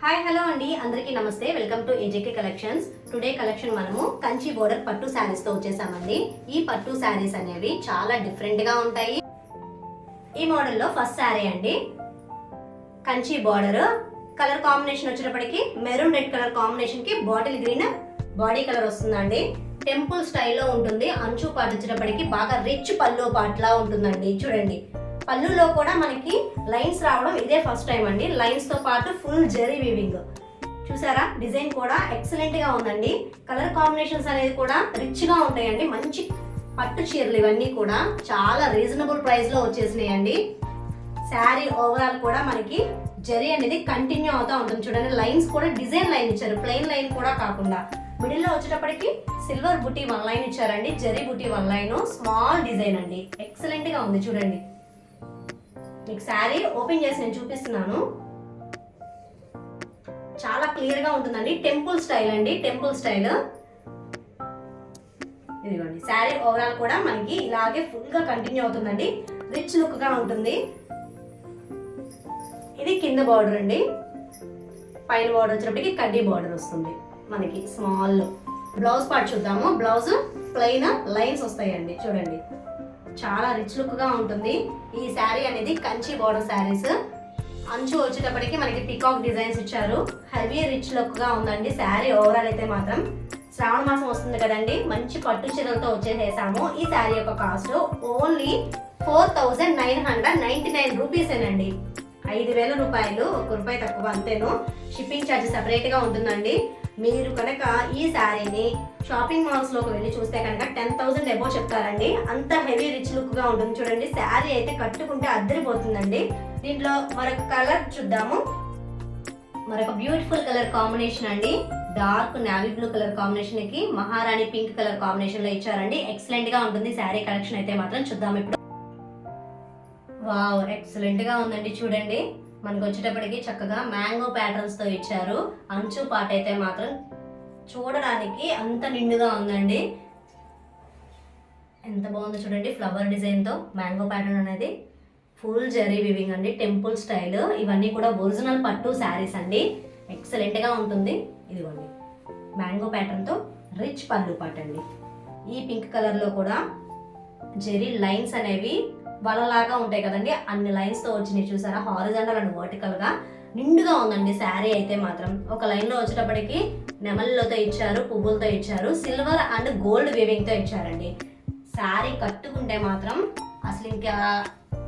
Hi hello అండి, అందరికీ నమస్తే. Welcome to AJK collections. Today collection మనము కంచి బోర్డర్ పట్టు శారీస్ తో వచ్చేసామండి. ఈ పట్టు శారీస్ అనేవి చాలా డిఫరెంట్ గా ఉంటాయి. ఈ మోడల్లో ఫస్ట్ శారీ అండి, కంచి బోర్డర్ కలర్ కాంబినేషన్ వచ్చేటప్పటికి మెరూన్ రెడ్ కలర్ కాంబినేషన్ కి బాటిల్ గ్రీన్ బాడీ కలర్ వస్తుందండి. టెంపుల్ స్టైల్లో ఉంటుంది. అంచు పాటు వచ్చేటప్పటికి బాగా రిచ్ పళ్ళు పాట్లా ఉంటుందండి. చూడండి, పళ్ళులో కూడా మనకి లైన్స్ రావడం ఇదే ఫస్ట్ టైం అండి. లైన్స్ తో పాటు ఫుల్ జెరీ వీవింగ్ చూసారా, డిజైన్ కూడా ఎక్సలెంట్ గా ఉందండి. కలర్ కాంబినేషన్స్ అనేది కూడా రిచ్ గా ఉంటాయండి. మంచి పట్టు చీరలు ఇవన్నీ కూడా చాలా రీజనబుల్ ప్రైస్ లో వచ్చేసినాయండి. శారీ ఓవరాల్ కూడా మనకి జెరీ అనేది కంటిన్యూ అవుతా ఉంటుంది. చూడండి, లైన్స్ కూడా డిజైన్ లైన్ ఇచ్చారు, ప్లెయిన్ లైన్ కూడా కాకుండా. మిడిల్ లో వచ్చేటప్పటికి సిల్వర్ బుటీ 1 లైన్ ఇచ్చారండి, జెరీ బుటీ 1 లైన్, స్మాల్ డిజైన్ అండి. ఎక్సలెంట్ గా ఉంది. చూడండి, మీకు శారీ ఓపెన్ చేసి నేను చూపిస్తున్నాను. చాలా క్లియర్ గా ఉంటుందండి. టెంపుల్ స్టైల్ అండి, టెంపుల్ స్టైల్. ఇదిగోండి, శారీ ఓవరాల్ కూడా మనకి ఇలాగే ఫుల్ గా కంటిన్యూ అవుతుందండి. రిచ్ లుక్ గా ఉంటుంది. ఇది కింద బార్డర్ అండి. పైన బార్డర్ వచ్చినప్పటికి కడ్డీ బార్డర్ వస్తుంది మనకి స్మాల్. బ్లౌజ్ పార్ట్ చూద్దాము. బ్లౌజ్ ప్లెయిన్ లైన్స్ వస్తాయండి. చూడండి, చాలా రిచ్ లుక్ గా ఉంటుంది. ఈ శారీ అనేది కంచి బోర్డర్ శారీస్. అంచు వచ్చేటప్పటికి మనకి పికాక్ డిజైన్స్ ఇచ్చారు. హెవీ రిచ్ లుక్ గా ఉందండి శారీ ఓవరాల్ అయితే మాత్రం. శ్రావణ మాసం వస్తుంది కదండి, మంచి పట్టు చీరలతో వచ్చేసేసాము. ఈ శారీ యొక్క కాస్ట్ ఓన్లీ 4999 రూపీసేనండి. 5000 రూపాయలు, 1 రూపాయి తక్కువ అంతేను. షిప్పింగ్ ఛార్జ్ సెపరేట్ గా ఉంటుందండి. మీరు కనుక ఈ శారీని షాపింగ్ మాల్స్ లోకి వెళ్ళి చూస్తే కనుక 10,000 ఎబో చెప్తారండి. అంత హెవీ రిచ్ లుక్ గా ఉంటుంది. చూడండి, శారీ అయితే కట్టుకుంటే అద్దరిపోతుందండి. దీంట్లో మరొక కలర్ చూద్దాము. మరొక బ్యూటిఫుల్ కలర్ కాంబినేషన్ అండి. Dark navy blue colour combination కి మహారాణి పింక్ కలర్ కాంబినేషన్ లో ఇచ్చారండి. ఎక్సలెంట్ గా ఉంటుంది శారీ కలెక్షన్ అయితే మాత్రం. చూద్దాం ఇప్పుడు. వావ్, ఎక్సలెంట్ గా ఉందండి. చూడండి, మనకు వచ్చేటప్పటికి చక్కగా మ్యాంగో ప్యాటర్న్స్ తో ఇచ్చారు. అంచు పాట అయితే మాత్రం చూడడానికి అంత నిండుగా ఉందండి. ఎంత బాగుందో చూడండి, ఫ్లవర్ డిజైన్ తో మ్యాంగో ప్యాటర్న్ అనేది. ఫుల్ జరీ వివింగ్ అండి, టెంపుల్ స్టైల్. ఇవన్నీ కూడా ఒరిజినల్ పట్టు శారీస్ అండి. ఎక్సలెంట్ గా ఉంటుంది. ఇదిగోండి, మ్యాంగో ప్యాటర్న్ తో రిచ్ పళ్ళు పాట అండి. ఈ పింక్ కలర్ లో కూడా జెరీ లైన్స్ అనేవి వలలాగా ఉంటాయి కదండి, అన్ని లైన్స్ తో వచ్చినాయి. చూసారా, హారిజాంటల్ అండ్ వర్టికల్ గా నిండుగా ఉందండి శారీ అయితే మాత్రం. ఒక లైన్ లో వచ్చేటప్పటికి నెమలిలతో ఇచ్చారు, పువ్వులతో ఇచ్చారు, సిల్వర్ అండ్ గోల్డ్ వీవింగ్ తో ఇచ్చారండి. శారీ కట్టుకుంటే మాత్రం అసలు ఇంకా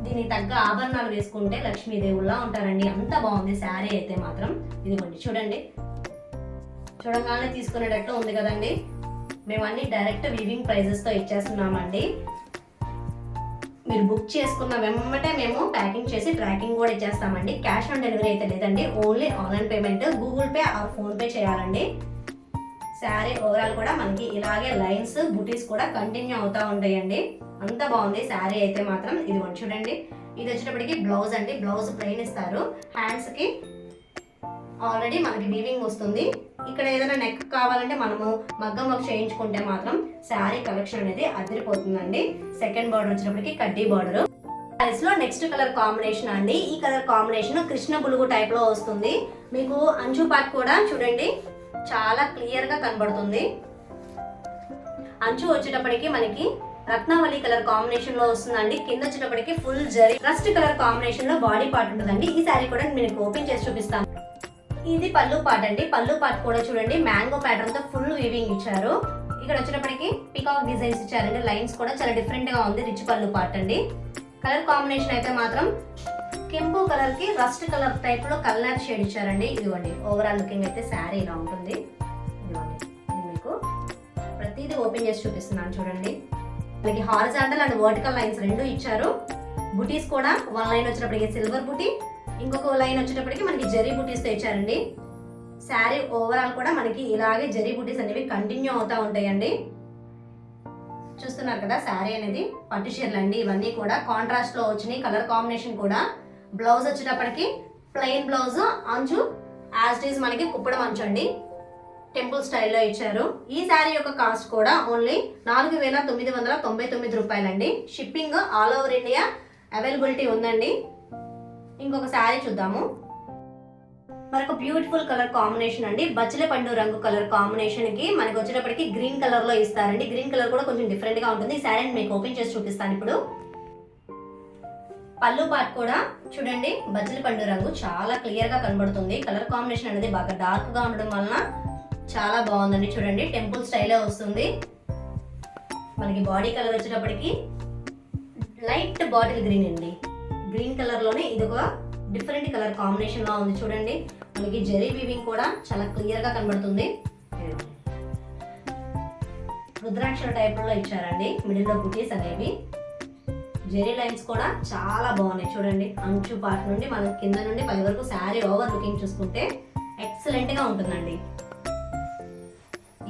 దీనికి తగ్గ ఆభరణాలు వేసుకుంటే లక్ష్మీదేవుల్లా ఉంటారండి. అంత బాగుంది శారీ అయితే మాత్రం. ఇదిగోండి, చూడండి, చూడగానే తీసుకునేటట్టు ఉంది కదండి. మేము అన్ని డైరెక్ట్ వీవింగ్ ప్రైజెస్ తో ఇచ్చేస్తున్నామండి. మీరు బుక్ చేసుకున్న వెంబటే మేము ప్యాకింగ్ చేసి ట్రాకింగ్ కూడా ఇచ్చేస్తామండి. క్యాష్ ఆన్ డెలివరీ అయితే లేదండి, only online payment, Google Pay or PhonePe చేయాలండి. శారీ ఓవరాల్ కూడా మనకి ఇలాగే లైన్స్ బుటీస్ కూడా కంటిన్యూ అవుతా ఉంటాయండి. అంత బాగుంది శారీ అయితే మాత్రం. ఇది చూడండి, ఇది వచ్చేటప్పటికి బ్లౌజ్ అండి. బ్లౌజ్ ప్లెయిన్ ఇస్తారు. హ్యాండ్స్ కి ఆల్రెడీ మనకి వీవింగ్ వస్తుంది. ఇక్కడ ఏదైనా నెక్ కావాలంటే మనము మగ్గం వర్క్ చేయించుకుంటే మాత్రం శారీ కలెక్షన్ అనేది అదిరిపోతుందండి. సెకండ్ బార్డర్ వచ్చినప్పటికి కడ్డీ బార్డర్. లో నెక్స్ట్ కలర్ కాంబినేషన్ అండి. ఈ కలర్ కాంబినేషన్ కృష్ణ బులుగు టైప్ లో వస్తుంది. మీకు అంచు పార్ట్ కూడా చూడండి చాలా క్లియర్ గా కనబడుతుంది. అంచు వచ్చేటప్పటికి మనకి రత్నావళి కలర్ కాంబినేషన్ లో వస్తుందండి. కింద వచ్చేటప్పటికి full zari rust colour combination లో బాడీ పార్ట్ ఉంటుందండి. ఈ శారీ కూడా నేను ఓపెన్ చేసి చూపిస్తాను. ఇది పళ్ళు పార్ట్ అండి. పళ్ళు పార్ట్ కూడా చూడండి మ్యాంగో ప్యాటర్న్ తో ఫుల్ వీవింగ్ ఇచ్చారు. ఇక్కడ వచ్చేటప్పటికి పికాక్ డిజైన్స్ ఇచ్చారండి. లైన్స్ కూడా చాలా డిఫరెంట్ గా ఉంది. రిచ్ పళ్ళు పార్ట్ అండి. కలర్ కాంబినేషన్ అయితే మాత్రం కెంపు కలర్ కి రస్ట్ కలర్ టైప్ లో కలర్ షేడ్ ఇచ్చారండి. ఇదిగోండి, ఓవరాల్ లుకింగ్ అయితే శారీ ఇలా ఉంటుంది. ఇదిగోండి, మీకు ప్రతిదీ ఓపెన్ చేసి చూపిస్తున్నాను. చూడండి, మనకి హారిజాంటల్ అండ్ వర్టికల్ లైన్స్ రెండు ఇచ్చారు. బుటీస్ కూడా 1 లైన్ వచ్చినప్పటికి సిల్వర్ బుటీ, ఇంకొక లైన్ వచ్చేటప్పటికి మనకి జరీ బుటీస్ తో ఇచ్చారండి. శారీ ఓవరాల్ కూడా మనకి ఇలాగే జరీ బుటీస్ అనేవి కంటిన్యూ అవుతా ఉంటాయండి. చూస్తున్నారు కదా, శారీ అనేది పట్టు చీరలు అండి. ఇవన్నీ కూడా కాంట్రాస్ట్ లో వచ్చినాయి. కలర్ కాంబినేషన్ కూడా. బ్లౌజ్ వచ్చేటప్పటికి ప్లెయిన్ బ్లౌజ్, అంచు యాజ్ ఇట్ ఈజ్ మనకి కుప్పడం అంచు అండి. టెంపుల్ స్టైల్లో ఇచ్చారు. ఈ శారీ యొక్క కాస్ట్ కూడా ఓన్లీ 4999 రూపాయలండి. Shipping all over India availability ఉందండి. ఇంకొక శారీ చూద్దాము. మరొక బ్యూటిఫుల్ కలర్ కాంబినేషన్ అండి, బచ్చల పండు రంగు కలర్ కాంబినేషన్ కి మనకి వచ్చేటప్పటికి గ్రీన్ కలర్ లో ఇస్తారండి. గ్రీన్ కలర్ కూడా కొంచెం డిఫరెంట్ గా ఉంటుంది. ఈ శారీని మీకు ఓపెన్ చేసి చూపిస్తాను ఇప్పుడు. పళ్ళు పార్ట్ కూడా చూడండి, బచ్చల పండు రంగు చాలా క్లియర్ గా కనబడుతుంది. కలర్ కాంబినేషన్ అనేది బాగా డార్క్ గా ఉండడం వలన చాలా బాగుందండి. చూడండి టెంపుల్ స్టైలే వస్తుంది. మనకి బాడీ కలర్ వచ్చేటప్పటికి లైట్ బాటిల్ గ్రీన్ అండి. గ్రీన్ కలర్ లోనే ఇది ఒక డిఫరెంట్ కలర్ కాంబినేషన్ లా ఉంది. చూడండి మనకి జెరీ వీవింగ్ కూడా చాలా క్లియర్ గా కనబడుతుంది. రుద్రాక్షల టైప్ లో ఇచ్చారండి. మిడిల్ లో బుటీస్ అనేవి, జెరీ లైన్స్ కూడా చాలా బాగున్నాయి. చూడండి అంచు పార్ట్ నుండి మన కింద నుండి పై వరకు శారీ ఓవర్ లుకింగ్ చూసుకుంటే ఎక్సలెంట్ గా ఉంటుందండి.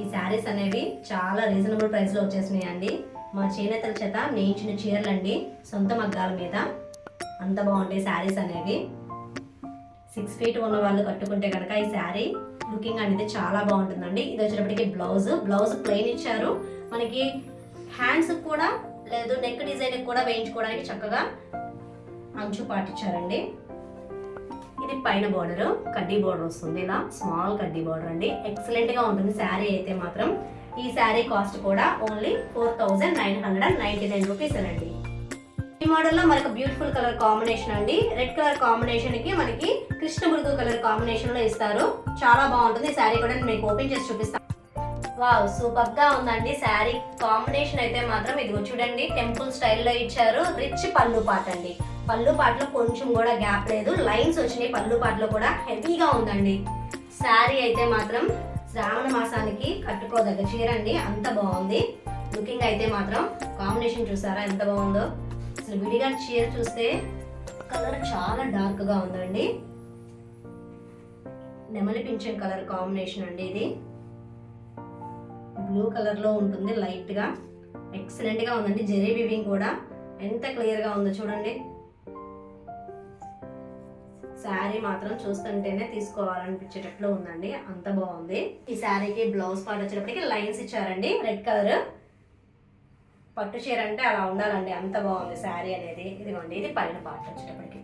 ఈ శారీస్ అనేవి చాలా రీజనబుల్ ప్రైస్ లో వచ్చేసినాయి అండి. మా చేనేతల చేత నేయించిన చీరలండి, సొంత మగ్గాల మీద. అంత బాగుంటాయి శారీస్ అనేవి. 6 feet ఉన్న వాళ్ళు కట్టుకుంటే కనుక ఈ శారీ లుకింగ్ అనేది చాలా బాగుంటుందండి. ఇది వచ్చేటప్పటికి బ్లౌజ్ ప్లెయిన్ ఇచ్చారు. మనకి హ్యాండ్స్ కూడా లేదు, నెక్ డిజైన్ కూడా వేయించుకోవడానికి చక్కగా అంచు పాటించారండి. ఇది పైన బోర్డర్ కడ్డీ బోర్డర్ వస్తుంది, ఇలా స్మాల్ కడ్డీ బోర్డర్ అండి. ఎక్సలెంట్ గా ఉంటుంది శారీ అయితే మాత్రం. ఈ శారీ కాస్ట్ కూడా ఓన్లీ 4999 రూపీస్ అండి. ఈ మోడల్ లో మనకు బ్యూటిఫుల్ కలర్ కాంబినేషన్ అండి. రెడ్ కలర్ కాంబినేషన్ కి మనకి కృష్ణ మృగు కలర్ కాంబినేషన్ లో ఇస్తారు. చాలా బాగుంటుంది. ఈ శారీ కూడా మీకు ఓపెన్ చేసి చూపిస్తాను. వావ్, సూపర్ గా ఉందండి శారీ కాంబినేషన్ అయితే మాత్రం. ఇదిగో చూడండి టెంపుల్ స్టైల్లో ఇచ్చారు. రిచ్ పళ్ళు పాట అండి. పళ్ళు పాటలో కొంచెం కూడా గ్యాప్ లేదు, లైన్స్ వచ్చినాయి. పళ్ళు పాటలో కూడా హెవీగా ఉందండి శారీ అయితే మాత్రం. శ్రావణ మాసానికి కట్టుకోదగ్గ చీర అండి. అంత బాగుంది లుకింగ్ అయితే మాత్రం. కాంబినేషన్ చూసారా ఎంత బాగుందో. అసలు విడిగా చీర చూస్తే కలర్ చాలా డార్క్ గా ఉందండి. నెమలి పింఛన్ కలర్ కాంబినేషన్ అండి. ఇది బ్లూ కలర్ లో ఉంటుంది లైట్ గా. ఎక్సలెంట్ గా ఉందండి. జెరీ వీవింగ్ కూడా ఎంత క్లియర్ గా ఉందో చూడండి. శారీ మాత్రం చూస్తుంటేనే తీసుకోవాలనిపించేటట్లు ఉందండి. అంత బాగుంది. ఈ శారీకి బ్లౌజ్ పార్ట్ వచ్చేటప్పటికి లైన్స్ ఇచ్చారండి. రెడ్ కలర్ పట్టు చీర అంటే అలా ఉండాలండి. అంత బాగుంది శారీ అనేది. ఇదిగోండి ఇది పైన పార్ట్ వచ్చేటప్పటికి.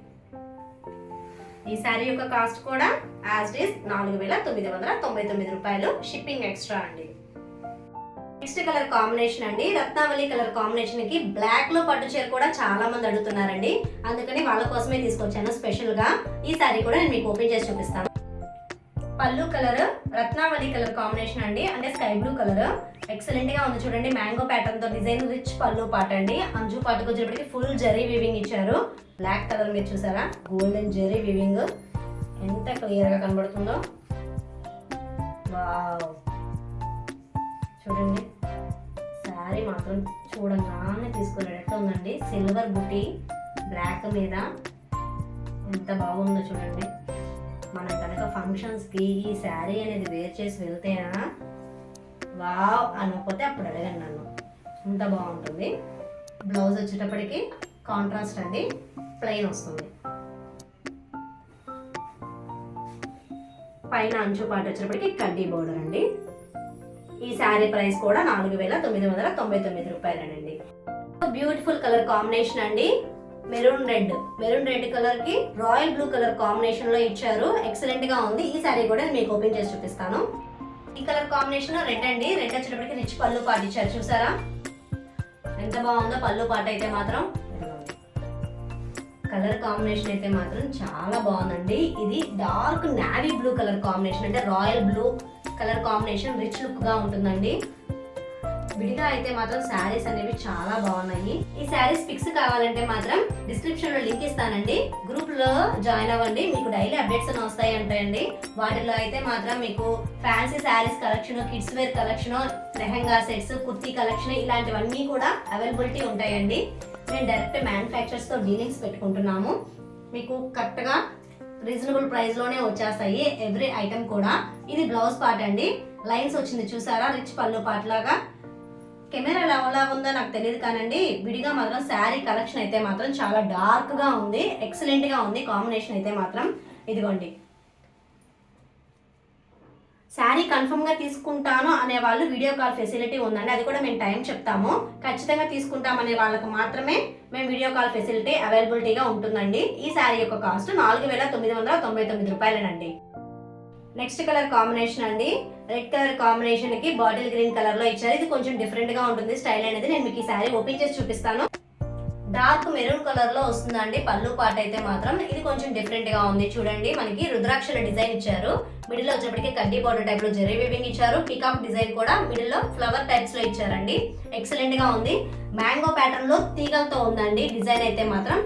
ఈ శారీ యొక్క కాస్ట్ కూడా యాజ్ ఇట్ ఈస్ 4999 రూపాయలు. షిప్పింగ్ ఎక్స్ట్రా అండి. నెక్స్ట్ కలర్ కాంబినేషన్ అండి, రత్నావళి కలర్ కాంబినేషన్ కి బ్లాక్ లో పట్టు చీర కూడా చాలా మంది అడుగుతున్నారండి. అందుకని వాళ్ళ కోసమే తీసుకొచ్చాను స్పెషల్ గా. ఈ శారీ కూడా నేను మీకు ఓపెన్ చేసి చూపిస్తాను. పళ్ళు కలర్ రత్నావళి కలర్ కాంబినేషన్ అండి, అంటే స్కై బ్లూ కలర్. ఎక్సలెంట్ గా ఉంది చూడండి. మ్యాంగో ప్యాటర్న్ తో డిజైన్, రిచ్ పళ్ళు పాట అండి. అంచు పాటకు వచ్చేటప్పటికి ఫుల్ జరీ వీవింగ్ ఇచ్చారు. బ్లాక్ కలర్ మీరు చూసారా, గోల్డెన్ జరీ వీవింగ్ ఎంత క్లియర్ గా కనబడుతుందో. వావ్, చూడండి శారీ మాత్రం చూడంగానే తీసుకునేటట్టు ఉందండి. సిల్వర్ బుటీ బ్లాక్ మీద ఎంత బాగుందో చూడండి. మనం కనుక ఫంక్షన్స్కి ఈ శారీ అనేది వేర్ చేసి వెళ్తేనా వావ్ అనకపోతే అప్పుడు అడగండి నన్ను. ఎంత బాగుంటుంది. బ్లౌజ్ వచ్చేటప్పటికి కాంట్రాస్ట్ అండి, ప్లెయిన్ వస్తుంది. పైన అంచు పాటు వచ్చేటప్పటికి కడ్డీ బోర్డర్ అండి. ఈ శారీ ప్రైస్ కూడా 4999 రూపాయలండి. బ్యూటిఫుల్ కలర్ కాంబినేషన్ అండి, మెరూన్ రెడ్ కలర్ కి రాయల్ బ్లూ కలర్ కాంబినేషన్ లో ఇచ్చారు. ఎక్సలెంట్ గా ఉంది. ఈ శారీ కూడా మీకు ఓపెన్ చేసి చూపిస్తాను. ఈ కలర్ కాంబినేషన్ రెడ్ అండి. రెడ్ వచ్చేటప్పటికి రిచ్ పళ్ళు పాట ఇచ్చారు. చూసారా ఎంత బాగుందో పళ్ళు పాట అయితే మాత్రం. కలర్ కాంబినేషన్ అయితే మాత్రం చాలా బాగుందండి. ఇది dark navy blue colour combination, అంటే royal blue colour combination. Rich look గా ఉంటుందండి. విడిగా అయితే మాత్రం శారీస్ అనేవి చాలా బాగున్నాయి. ఈ శారీస్ పిక్స్ కావాలంటే మాత్రం డిస్క్రిప్షన్ లో లింక్ ఇస్తానండి. గ్రూప్ లో జాయిన్ అవ్వండి. మీకు డైలీ అప్డేట్స్ అని వస్తాయి అంటాయండి. వాటిలో అయితే మాత్రం మీకు fancy saris collection, kids wear collection, lehenga sets, kurti collection ఇలాంటివన్నీ కూడా అవైలబిలిటీ ఉంటాయండి. మేము డైరెక్ట్ మ్యానుఫ్యాక్చరర్స్ తో డీలింగ్స్ పెట్టుకుంటున్నాము. మీకు కరెక్ట్ గా రీజనబుల్ ప్రైస్ లోనే వచ్చేస్తాయి ఎవ్రీ ఐటమ్ కూడా. ఇది బ్లౌజ్ పార్ట్ అండి. లైన్స్ వచ్చింది చూసారా, రిచ్ పళ్ళు పార్ట్ లాగా. కెమెరా ఎలా ఉందో నాకు తెలియదు కానండి, విడిగా మాత్రం శారీ కలెక్షన్ అయితే మాత్రం చాలా డార్క్ గా ఉంది. ఎక్సలెంట్ గా ఉంది కాంబినేషన్ అయితే మాత్రం. ఇదిగోండి శారీ కన్ఫర్మ్ గా తీసుకుంటాను అనే వాళ్ళు వీడియో కాల్ ఫెసిలిటీ ఉందండి. అది కూడా మేము టైం చెప్తాము. ఖచ్చితంగా తీసుకుంటాం అనే వాళ్ళకి మాత్రమే మేము వీడియో కాల్ ఫెసిలిటీ అవైలబిలిటీగా ఉంటుందండి. ఈ శారీ యొక్క కాస్ట్ 4999 రూపాయలేనండి. నెక్స్ట్ కలర్ కాంబినేషన్ అండి, రెడ్ కలర్ కాంబినేషన్ కి బాటిల్ గ్రీన్ కలర్ లో ఇచ్చారు. ఇది కొంచెం డిఫరెంట్ గా ఉంటుంది స్టైల్ అనేది. నేను మీకు ఈ శారీ ఓపెన్ చేసి చూపిస్తాను. డార్క్ మెరూన్ కలర్ లో వస్తుందండి పళ్ళు పాట అయితే మాత్రం. ఇది కొంచెం డిఫరెంట్ గా ఉంది చూడండి. మనకి రుద్రాక్షల డిజైన్ ఇచ్చారు. మిడిల్ లో వచ్చేప్పటికి కడ్డీ బార్డర్ టైప్ లో జెరీ వీవింగ్ ఇచ్చారు. పికాక్ డిజైన్ కూడా మిడిల్ లో ఫ్లవర్ టైప్స్ లో ఇచ్చారండి. ఎక్సలెంట్ గా ఉంది. మ్యాంగో ప్యాటర్న్ లో తీగలతో ఉందండి డిజైన్ అయితే మాత్రం.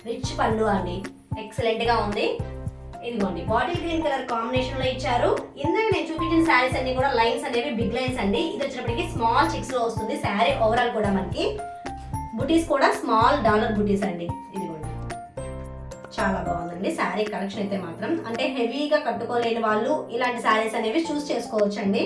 రిచ్ పళ్ళు అండి, ఎక్సలెంట్ గా ఉంది. ఇదిగోండి బాటిల్ గ్రీన్ కలర్ కాంబినేషన్ లో ఇచ్చారు. ఇందాక నేను చూపించిన శారీస్ అన్ని కూడా లైన్స్ అనేవి బిగ్ లైన్స్ అండి. ఇది వచ్చినప్పటికి స్మాల్ చెక్స్ లో వస్తుంది శారీ ఓవరాల్ కూడా. మనకి బుటీస్ కూడా స్మాల్ డాలర్ బుటీస్ అండి. ఇదిగోండి చాలా బాగుందండి శారీ కలెక్షన్ అయితే మాత్రం. అంటే హెవీగా కట్టుకోలేని వాళ్ళు ఇలాంటి శారీస్ అనేవి చూస్ చేసుకోవచ్చు అండి.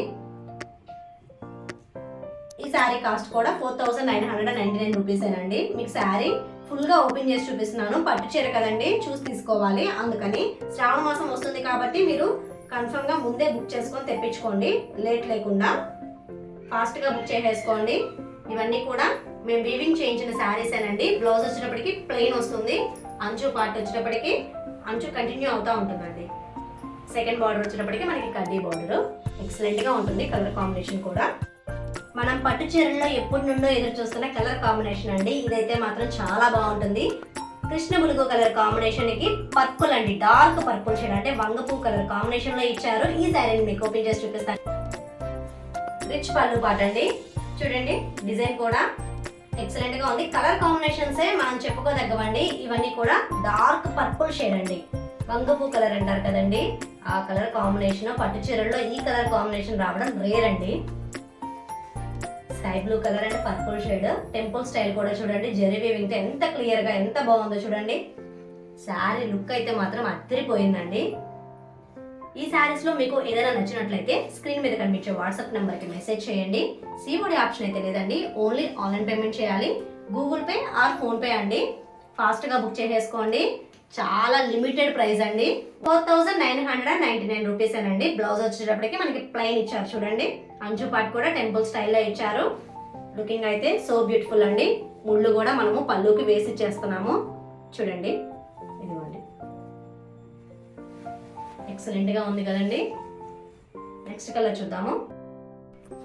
ఈ శారీ కాస్ట్ కూడా 4999 రూపీస్ అండి. మీకు శారీ ఫుల్ గా ఓపెన్ చేసి చూపిస్తున్నాను. పట్టు చీర కదండి, చూసి తీసుకోవాలి. అందుకని శ్రావణ మాసం వస్తుంది కాబట్టి మీరు కన్ఫర్మ్ గా ముందే బుక్ చేసుకొని తెప్పించుకోండి. లేట్ లేకుండా ఫాస్ట్ గా బుక్ చేసేసుకోండి. ఇవన్నీ కూడా మేము వీవింగ్ చేయించిన శారీస్ అండి. బ్లౌజ్ వచ్చేటప్పటికి ప్లెయిన్ వస్తుంది. అంచు పార్ట్ వచ్చేటప్పటికి అంచు కంటిన్యూ అవుతూ ఉంటుందండి. సెకండ్ బార్డర్ వచ్చేటప్పటికి మనకి కడ్డీ బార్డర్. ఎక్సలెంట్ గా ఉంటుంది కలర్ కాంబినేషన్ కూడా. మనం పట్టు చీరల్లో ఎప్పటి నుండో ఎదురు చూస్తున్న కలర్ కాంబినేషన్ అండి. ఇదైతే మాత్రం చాలా బాగుంటుంది. కృష్ణ బులుగు కలర్ కాంబినేషన్ కి పర్పుల్ అండి, డార్క్ పర్పుల్ షేడ్ అంటే వంగపూ కలర్ కాంబినేషన్ లో ఇచ్చారు. ఈ శారీని మీకు ఓపెన్ చేసి చూపిస్తాను. రిచ్ పళ్ళు పాట అండి. చూడండి డిజైన్ కూడా ఎక్సలెంట్ గా ఉంది. కలర్ కాంబినేషన్స్ మనం చెప్పుకోదగ్గవండి. ఇవన్నీ కూడా డార్క్ పర్పుల్ షేడ్ అండి. వంగపూ కలర్ అంటారు కదండి, ఆ కలర్ కాంబినేషన్. పట్టు చీరల్లో ఈ కలర్ కాంబినేషన్ రావడం రేర్ అండి. Sky blue colour and purple shade. Temple style కూడా చూడండి. జెరీ వీవింగ్ తో ఎంత క్లియర్ గా ఎంత బాగుందో చూడండి. శారీ లుక్ అయితే మాత్రం అదిరిపోయిందండి. ఈ శారీస్ లో మీకు ఏదైనా నచ్చినట్లయితే స్క్రీన్ మీద కనిపించే వాట్సాప్ నెంబర్ కి మెసేజ్ చేయండి. సిఓడి ఆప్షన్ అయితే లేదండి, ఓన్లీ ఆన్లైన్ పేమెంట్ చేయాలి. Google Pay or PhonePe అండి. ఫాస్ట్ గా బుక్ చేసేసుకోండి. చాలా లిమిటెడ్ ప్రైస్ అండి. 4999 రూపీస్ అండి. బ్లౌజ్ వచ్చేటప్పటికి మనకి ప్లెయిన్ ఇచ్చారు చూడండి. అంచు పార్ట్ కూడా టెంపుల్ స్టైల్లో ఇచ్చారు. లుకింగ్ అయితే సో బ్యూటిఫుల్ అండి. ముళ్ళు కూడా మనము పళ్ళుకి వేసి చేస్తున్నాము చూడండి. ఇదిగోండి ఎక్సలెంట్ గా ఉంది కదండి. నెక్స్ట్ కలర్ చూద్దాము.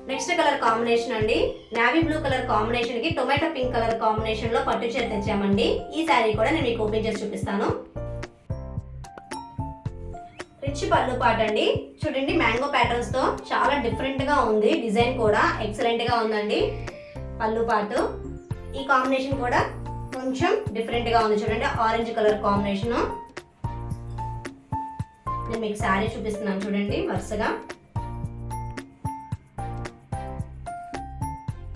నెక్స్ట్ కలర్ కాంబినేషన్ అండి, నావీ బ్లూ కలర్ కాంబినేషన్ కి టొమాటో పింక్ కలర్ కాంబినేషన్ లో పట్టు చీర తెచ్చామండి. ఈ శారీ కూడా నేను మీకు ఓపెన్ చేసి చూపిస్తాను. రిచ్ పళ్ళు పాట అండి. చూడండి మ్యాంగో ప్యాటర్న్స్ తో చాలా డిఫరెంట్ గా ఉంది. డిజైన్ కూడా ఎక్సలెంట్ గా ఉందండి. పళ్ళు పాటు ఈ కాంబినేషన్ కూడా కొంచెం డిఫరెంట్ గా ఉంది చూడండి. Orange colour combination. నేను మీకు శారీ చూపిస్తున్నాను చూడండి. వరుసగా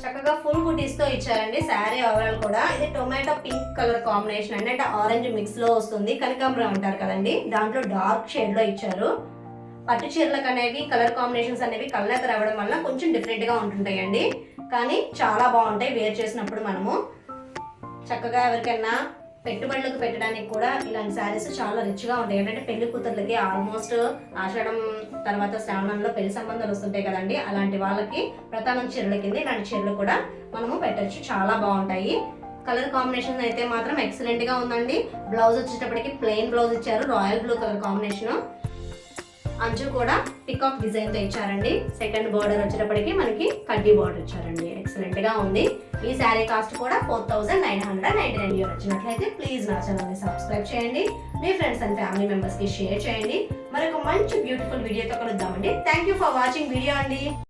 చక్కగా ఫుల్ బుటీస్ తో ఇచ్చారండి శారీ ఓవరాల్ కూడా. ఇది టొమాటో పింక్ కలర్ కాంబినేషన్ అండి. అంటే ఆరెంజ్ మిక్స్ లో వస్తుంది. కనకాంబరం అంటారు కదండి, దాంట్లో డార్క్ షేడ్ లో ఇచ్చారు. పట్టు చీరలకు అనేవి కలర్ కాంబినేషన్స్ అనేవి కలనేత రావడం వల్ల కొంచెం డిఫరెంట్ గా ఉంటుంటాయండి. కానీ చాలా బాగుంటాయి వేర్ చేసినప్పుడు. మనము చక్కగా ఎవరికైనా పెట్టుబడులకు పెట్టడానికి కూడా ఇలాంటి శారీస్ చాలా రిచ్ గా ఉంటాయి. ఏంటంటే పెళ్లి కూతుర్లకి ఆల్మోస్ట్ ఆషాఢం తర్వాత శ్రావణంలో పెళ్లి సంబంధాలు వస్తుంటాయి కదండి, అలాంటి వాళ్ళకి ప్రధానం చీరల కింద ఇలాంటి చీరలు కూడా మనము పెట్టచ్చు. చాలా బాగుంటాయి. కలర్ కాంబినేషన్ అయితే మాత్రం ఎక్సలెంట్ గా ఉందండి. బ్లౌజ్ వచ్చేటప్పటికి ప్లెయిన్ బ్లౌజ్ ఇచ్చారు. Royal blue colour combination. అంచు కూడా పికాక్ డిజైన్ తో ఇచ్చారండి. సెకండ్ బార్డర్ వచ్చేటప్పటికి మనకి కడ్డీ బార్డర్ ఇచ్చారండి. ఎక్సలెంట్ గా ఉంది. ఈ శారీ కాస్ట్ కూడా 4999 వచ్చినట్లయితే ప్లీజ్ నా ఛానల్ ని సబ్స్క్రైబ్ చేయండి. మీ ఫ్రెండ్స్ అండ్ ఫ్యామిలీ మెంబర్స్ కి షేర్ చేయండి. మరొక మంచి బ్యూటిఫుల్ వీడియోతో కలుద్దామండి. Thank you for watching video అండి.